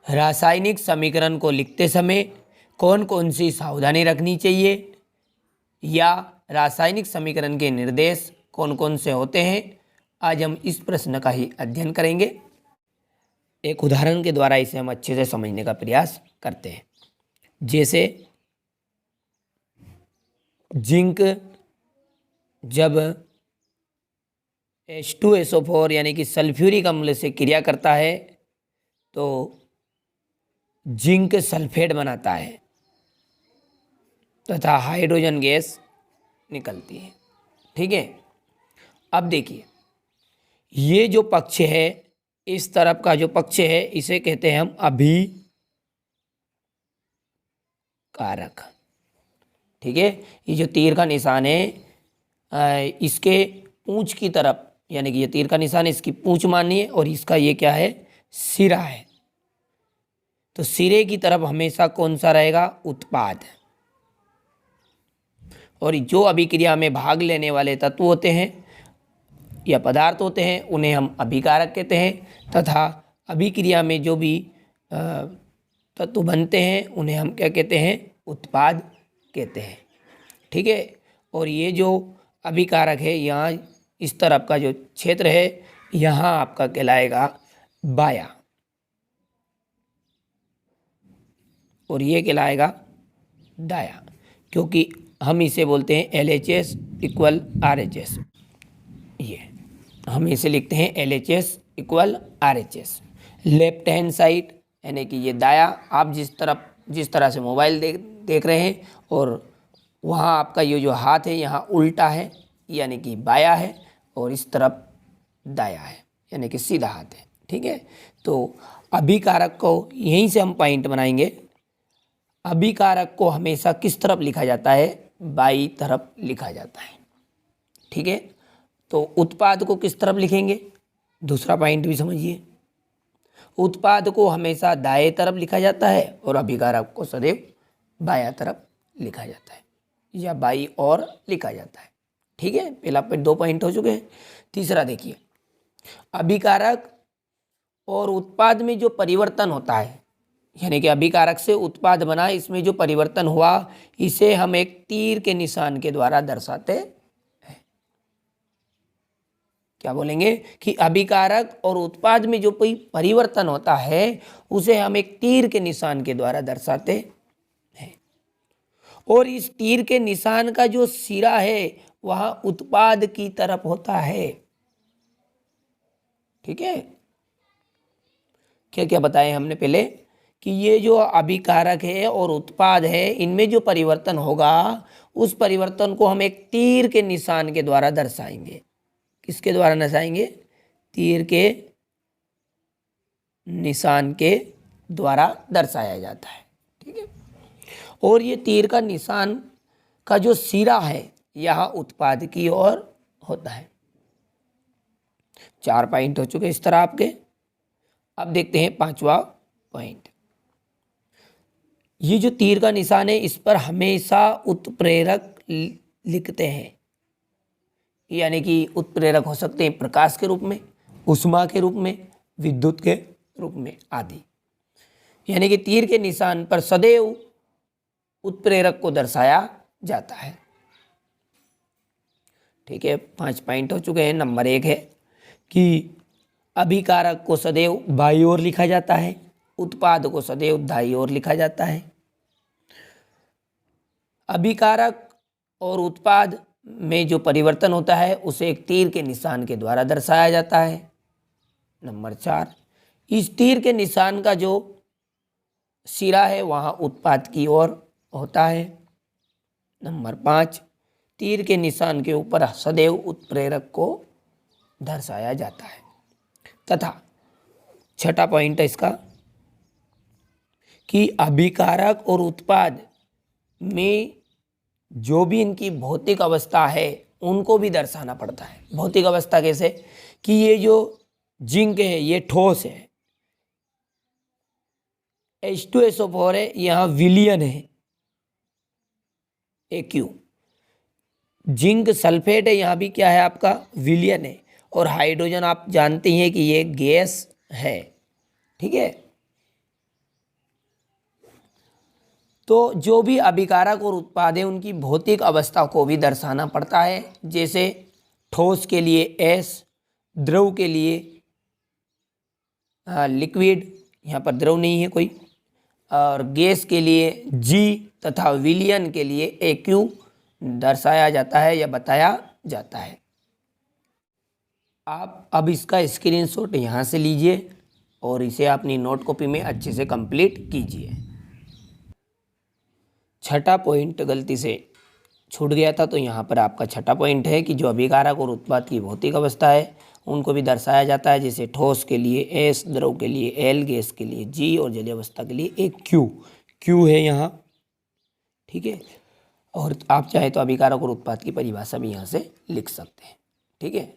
रासायनिक समीकरण को लिखते समय कौन कौन सी सावधानी रखनी चाहिए, या रासायनिक समीकरण के निर्देश कौन कौन से होते हैं, आज हम इस प्रश्न का ही अध्ययन करेंगे। एक उदाहरण के द्वारा इसे हम अच्छे से समझने का प्रयास करते हैं। जैसे जिंक जब H2SO4 यानी कि सल्फ्यूरिक अम्ल से क्रिया करता है तो जिंक सल्फेट बनाता है तथा हाइड्रोजन गैस निकलती है। ठीक है, अब देखिए ये जो पक्ष है, इस तरफ का जो पक्ष है इसे कहते हैं हम अभिकारक। ठीक है, ये जो तीर का निशान है इसके पूंछ की तरफ, यानी कि ये तीर का निशान है, इसकी पूंछ मानिए, और इसका ये क्या है, सिरा है। तो सिरे की तरफ हमेशा कौन सा रहेगा, उत्पाद। और जो अभिक्रिया में भाग लेने वाले तत्व होते हैं या पदार्थ होते हैं उन्हें हम अभिकारक कहते हैं, तथा अभिक्रिया में जो भी तत्व बनते हैं उन्हें हम क्या कहते हैं, उत्पाद कहते हैं। ठीक है, और ये जो अभिकारक है, यहाँ इस तरफ का जो क्षेत्र है यहाँ आपका कहलाएगा बाया, और ये कहलाएगा दाया, क्योंकि हम इसे बोलते हैं LHS इक्वल RHS। ये हम इसे लिखते हैं LHS equal RHS। Left hand side यानी कि ये दाया, आप जिस तरह से मोबाइल देख रहे हैं, और वहाँ आपका ये जो हाथ है यहाँ उल्टा है यानी कि बाया है, और इस तरफ दाया है यानी कि सीधा हाथ है। ठीक है, तो अभिकारक को यहीं से हम पॉइंट बनाएंगे। अभिकारक को हमेशा किस तरफ लिखा जाता है, बाई तरफ लिखा जाता है। ठीक है, तो उत्पाद को किस तरफ लिखेंगे, दूसरा पॉइंट भी समझिए। उत्पाद को हमेशा दाएं तरफ लिखा जाता है और अभिकारक को सदैव बायां तरफ लिखा जाता है या बाई और लिखा जाता है। ठीक है, पहला 2 पॉइंट हो चुके हैं। तीसरा देखिए, अभिकारक और उत्पाद में जो परिवर्तन होता है, यानी कि अभिकारक से उत्पाद बना, इसमें जो परिवर्तन हुआ इसे हम एक तीर के निशान के द्वारा दर्शाते हैं। क्या बोलेंगे कि अभिकारक और उत्पाद में जो कोई परिवर्तन होता है उसे हम एक तीर के निशान के द्वारा दर्शाते हैं, और इस तीर के निशान का जो सिरा है वह उत्पाद की तरफ होता है। ठीक है, क्या क्या बताए हमने पहले कि ये जो अभिकारक है और उत्पाद है इनमें जो परिवर्तन होगा उस परिवर्तन को हम एक तीर के निशान के द्वारा दर्शाएंगे। किसके द्वारा दर्शाएंगे, तीर के निशान के द्वारा दर्शाया जाता है। ठीक है, और ये तीर का निशान का जो सिरा है यहाँ उत्पाद की ओर होता है। 4 पॉइंट हो चुके इस तरह आपके। अब देखते हैं 5वां पॉइंट। ये जो तीर का निशान है इस पर हमेशा उत्प्रेरक लिखते हैं, यानी कि उत्प्रेरक हो सकते हैं प्रकाश के रूप में, ऊष्मा के रूप में, विद्युत के रूप में आदि। यानी कि तीर के निशान पर सदैव उत्प्रेरक को दर्शाया जाता है। ठीक है, 5 पॉइंट हो चुके हैं। नंबर 1 है कि अभिकारक को सदैव बाईं ओर लिखा जाता है, उत्पाद को सदैव दाईं ओर लिखा जाता है। अभिकारक और उत्पाद में जो परिवर्तन होता है उसे एक तीर के निशान के द्वारा दर्शाया जाता है। नंबर 4, इस तीर के निशान का जो सिरा है वहाँ उत्पाद की ओर होता है। नंबर 5, तीर के निशान के ऊपर सदैव उत्प्रेरक को दर्शाया जाता है। तथा 6ठा पॉइंट है इसका कि अभिकारक और उत्पाद में जो भी इनकी भौतिक अवस्था है उनको भी दर्शाना पड़ता है। भौतिक अवस्था कैसे कि ये जो जिंक है ये ठोस है, H2SO4 है, यहाँ विलियन है AQ। जिंक सल्फेट है, यहाँ भी क्या है आपका विलियन है, और हाइड्रोजन आप जानते हैं कि ये गैस है। ठीक है, तो जो भी अभिकारक और उत्पाद है उनकी भौतिक अवस्था को भी दर्शाना पड़ता है। जैसे ठोस के लिए एस, द्रव के लिए लिक्विड, यहाँ पर द्रव नहीं है कोई, और गैस के लिए जी तथा विलयन के लिए एक्यू दर्शाया जाता है या बताया जाता है। आप अब इसका स्क्रीनशॉट यहाँ से लीजिए और इसे अपनी नोट कॉपी में अच्छे से कंप्लीट कीजिए। छठा पॉइंट गलती से छूट गया था, तो यहाँ पर आपका छठा पॉइंट है कि जो अभिकारक और उत्पाद की भौतिक अवस्था है उनको भी दर्शाया जाता है। जैसे ठोस के लिए एस, द्रव के लिए एल, गैस के लिए जी और जलीय अवस्था के लिए एक क्यू है यहाँ, ठीक है। और आप चाहे तो अभिकारक और उत्पाद की परिभाषा भी यहाँ से लिख सकते हैं, ठीक है।